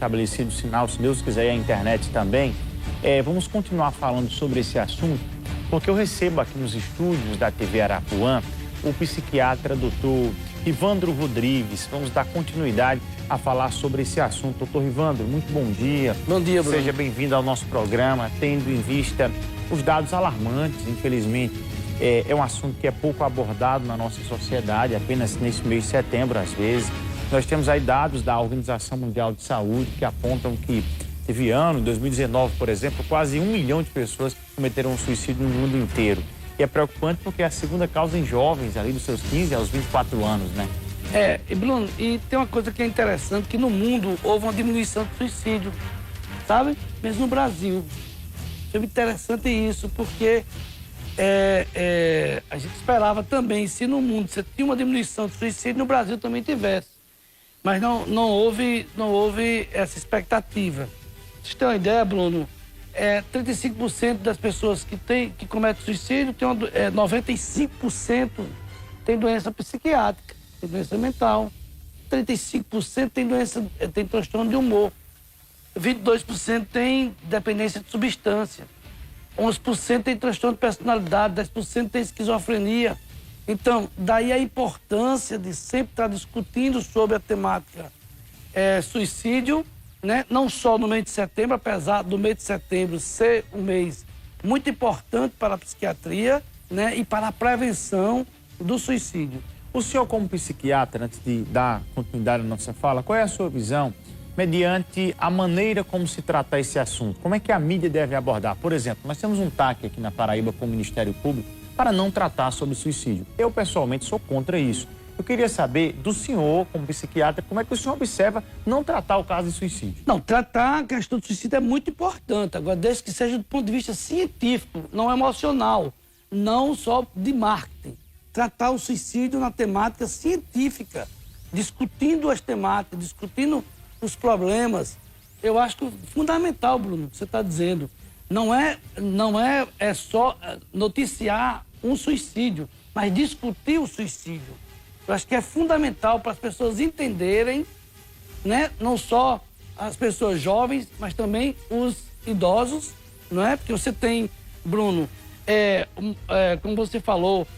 estabelecido o sinal, se Deus quiser, e a internet também. Vamos continuar falando sobre esse assunto, porque eu recebo aqui nos estúdios da TV Arapuã o psiquiatra Dr. Rivandro Rodrigues. Vamos dar continuidade a falar sobre esse assunto. Dr. Rivandro, muito bom dia. Bom dia, Bruno. Seja bem-vindo ao nosso programa, tendo em vista os dados alarmantes, infelizmente. É um assunto que é pouco abordado na nossa sociedade, apenas nesse mês de setembro, às vezes. Nós temos aí dados da Organização Mundial de Saúde que apontam que teve ano, em 2019, por exemplo, quase 1 milhão de pessoas cometeram um suicídio no mundo inteiro. E é preocupante porque é a segunda causa em jovens, ali dos seus 15 aos 24 anos, né? Bruno, e tem uma coisa que é interessante, que no mundo houve uma diminuição do suicídio, sabe? Mesmo no Brasil. É interessante isso, porque a gente esperava também, se no mundo você tinha uma diminuição do suicídio, no Brasil também tivesse. Mas não houve essa expectativa. Pra você ter uma ideia, Bruno, 35% das pessoas que cometem suicídio, 95% tem doença psiquiátrica, tem doença mental, 35% tem transtorno de humor, 22% tem dependência de substância, 11% tem transtorno de personalidade, 10% tem esquizofrenia. Então, daí a importância de sempre estar discutindo sobre a temática suicídio, né? Não só no mês de setembro, apesar do mês de setembro ser um mês muito importante para a psiquiatria, né? E para a prevenção do suicídio. O senhor, como psiquiatra, antes de dar continuidade à nossa fala, qual é a sua visão mediante a maneira como se tratar esse assunto? Como é que a mídia deve abordar? Por exemplo, nós temos um TAC aqui na Paraíba com o Ministério Público para não tratar sobre suicídio. Eu, pessoalmente, sou contra isso. Eu queria saber do senhor, como psiquiatra, como é que o senhor observa não tratar o caso de suicídio? Não, tratar a questão do suicídio é muito importante, agora desde que seja do ponto de vista científico, não emocional, não só de marketing. Tratar o suicídio na temática científica, discutindo as temáticas, discutindo os problemas. Eu acho que é fundamental, Bruno, o que você está dizendo. Não é só noticiar um suicídio, mas discutir o suicídio. Eu acho que é fundamental para as pessoas entenderem, né? Não só as pessoas jovens, mas também os idosos, não é? Porque você tem, Bruno, como você falou,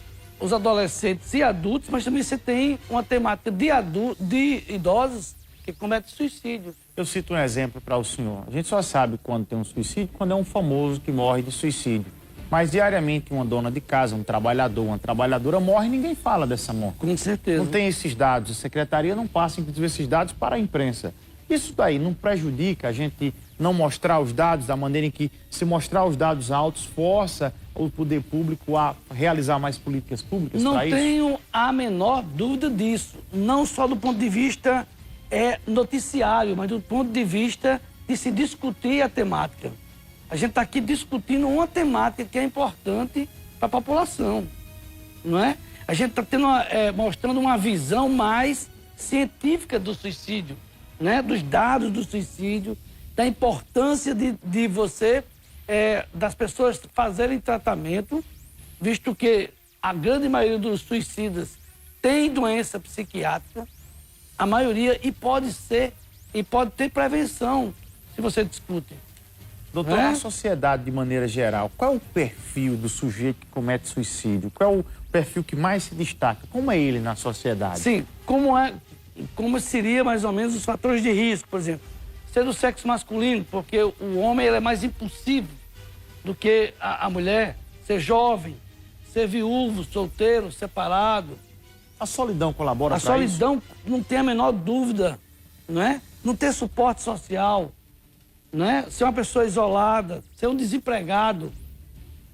os adolescentes e adultos, mas também você tem uma temática de idosos que cometem suicídio. Eu cito um exemplo para o senhor. A gente só sabe quando tem um suicídio, quando é um famoso que morre de suicídio. Mas diariamente uma dona de casa, um trabalhador, uma trabalhadora morre e ninguém fala dessa morte. Com certeza. Não tem esses dados. A secretaria não passa, inclusive, esses dados para a imprensa. Isso daí não prejudica a gente não mostrar os dados da maneira em que, se mostrar os dados altos, força o poder público a realizar mais políticas públicas para isso? Não tenho a menor dúvida disso. Não só do ponto de vista noticiário, mas do ponto de vista de se discutir a temática. A gente está aqui discutindo uma temática que é importante para a população, não é? A gente está mostrando uma visão mais científica do suicídio, né? Dos dados do suicídio, da importância de você, das pessoas fazerem tratamento, visto que a grande maioria dos suicidas tem doença psiquiátrica, a maioria, e pode ter prevenção, se você discute. Doutor, na sociedade de maneira geral, qual é o perfil do sujeito que comete suicídio? Qual é o perfil que mais se destaca? Como é ele na sociedade? Sim, como seria mais ou menos os fatores de risco, por exemplo, ser do sexo masculino, porque o homem ele é mais impulsivo do que a mulher, ser jovem, ser viúvo, solteiro, separado. A solidão colabora para isso? A solidão, não tem a menor dúvida, não é? Não ter suporte social, não é? Ser uma pessoa isolada, ser um desempregado,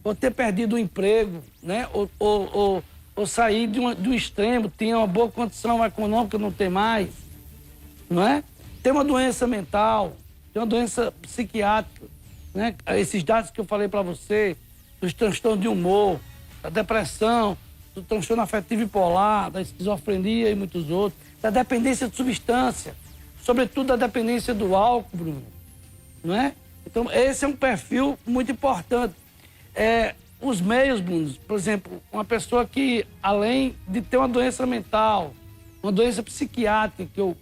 ou ter perdido o emprego, né? Ou sair de um extremo, tinha uma boa condição econômica, não tem mais, não é? Ter uma doença mental, ter uma doença psiquiátrica, né? Esses dados que eu falei para você, dos transtornos de humor, da depressão, do transtorno afetivo bipolar, da esquizofrenia e muitos outros, da dependência de substância, sobretudo da dependência do álcool, Bruno, não é? Então, esse é um perfil muito importante. Os meios, Bruno, por exemplo, uma pessoa que, além de ter uma doença mental, uma doença psiquiátrica, que eu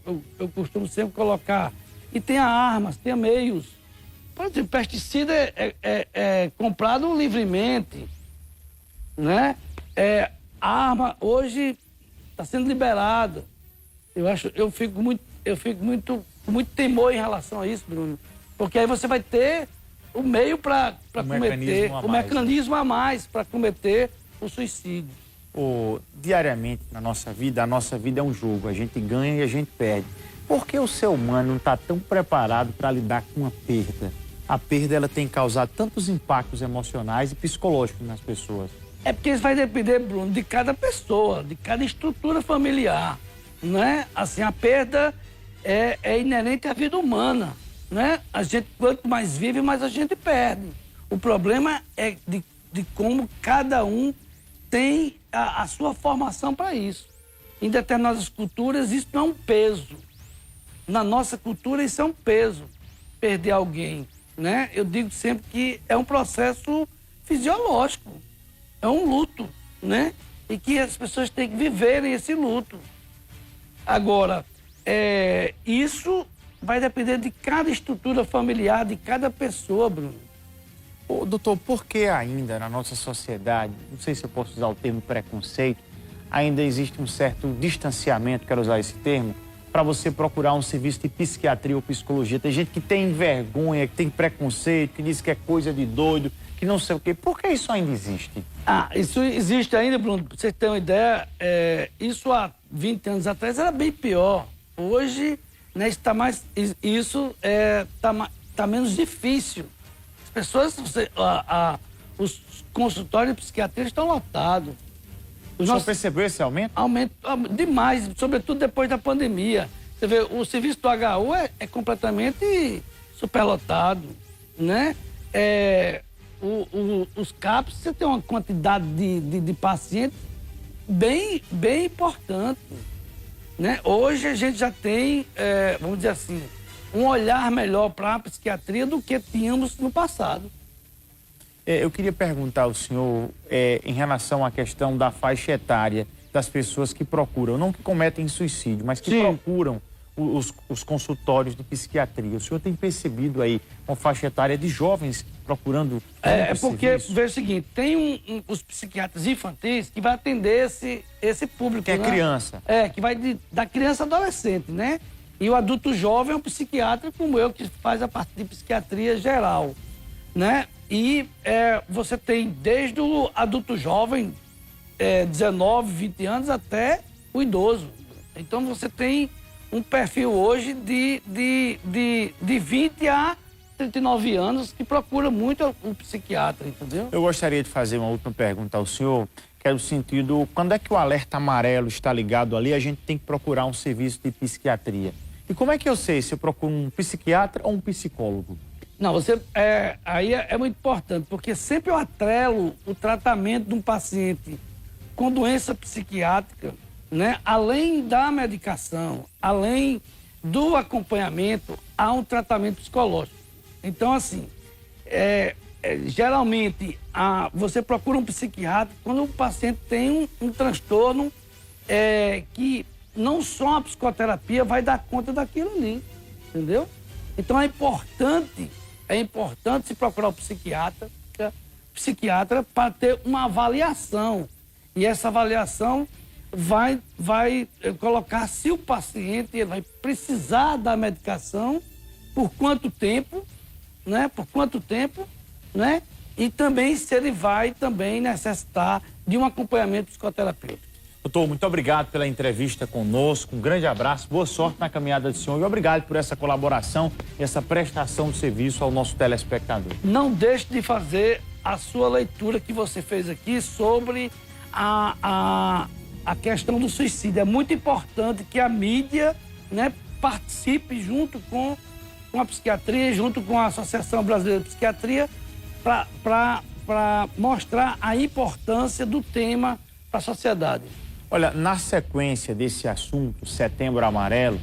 costumo sempre colocar que tenha armas, tenha meios. Por exemplo, pesticida é comprado livremente, né? A arma hoje está sendo liberada. Eu fico muito temor em relação a isso, Bruno. Porque aí você vai ter o meio para cometer, o mecanismo a mais para cometer o suicídio. Diariamente na nossa vida, a nossa vida é um jogo, a gente ganha e a gente perde. Por que o ser humano não está tão preparado para lidar com uma perda? A perda ela tem causado tantos impactos emocionais e psicológicos nas pessoas. É porque isso vai depender, Bruno, de cada pessoa, de cada estrutura familiar, né? Assim, a perda é inerente à vida humana, né? A gente, quanto mais vive, mais a gente perde. O problema é de como cada um tem a sua formação para isso. Em determinadas culturas, isso não é um peso. Na nossa cultura, isso é um peso, perder alguém, né? Eu digo sempre que é um processo fisiológico, é um luto, né? E que as pessoas têm que viverem esse luto. Agora, isso vai depender de cada estrutura familiar, de cada pessoa, Bruno. Doutor, por que ainda na nossa sociedade, não sei se eu posso usar o termo preconceito, ainda existe um certo distanciamento, quero usar esse termo, para você procurar um serviço de psiquiatria ou psicologia? Tem gente que tem vergonha, que tem preconceito, que diz que é coisa de doido, que não sei o quê. Por que isso ainda existe? Isso existe ainda, Bruno. Pra você ter uma ideia, isso há 20 anos atrás era bem pior. Hoje, né, está menos difícil. As pessoas, os consultórios de psiquiatria estão lotados. O senhor percebeu esse aumento? Aumento demais, sobretudo depois da pandemia. Você vê, o serviço do HU é completamente superlotado, né? Os CAPs, você tem uma quantidade de pacientes bem importante, né? Hoje a gente já tem, vamos dizer assim, um olhar melhor para a psiquiatria do que tínhamos no passado. Eu queria perguntar ao senhor em relação à questão da faixa etária das pessoas que procuram, não que cometem suicídio, mas que Sim. procuram os consultórios de psiquiatria. O senhor tem percebido aí uma faixa etária de jovens procurando porque, serviço? veja o seguinte, tem os psiquiatras infantis que vai atender esse público, que é né? criança. Que vai da criança à adolescente, né? E o adulto jovem é um psiquiatra como eu, que faz a parte de psiquiatria geral, né? E você tem desde o adulto jovem, 19, 20 anos, até o idoso. Então você tem um perfil hoje de 20 a 39 anos que procura muito o psiquiatra, entendeu? Eu gostaria de fazer uma última pergunta ao senhor, que é no sentido, quando é que o alerta amarelo está ligado ali, a gente tem que procurar um serviço de psiquiatria. E como é que eu sei se eu procuro um psiquiatra ou um psicólogo? Não, aí é muito importante, porque sempre eu atrelo o tratamento de um paciente com doença psiquiátrica, né? Além da medicação, além do acompanhamento, há um tratamento psicológico. Então, assim, geralmente, você procura um psiquiatra quando o paciente tem um transtorno que não só a psicoterapia vai dar conta daquilo ali, entendeu? Então, é importante se procurar o psiquiatra para ter uma avaliação. E essa avaliação vai colocar se o paciente vai precisar da medicação, por quanto tempo, né? E também se ele vai também necessitar de um acompanhamento psicoterapêutico. Doutor, muito obrigado pela entrevista conosco, um grande abraço, boa sorte na caminhada do senhor e obrigado por essa colaboração e essa prestação de serviço ao nosso telespectador. Não deixe de fazer a sua leitura que você fez aqui sobre a questão do suicídio. É muito importante que a mídia, né, participe junto com a psiquiatria, junto com a Associação Brasileira de Psiquiatria, para mostrar a importância do tema para a sociedade. Olha, na sequência desse assunto, Setembro Amarelo,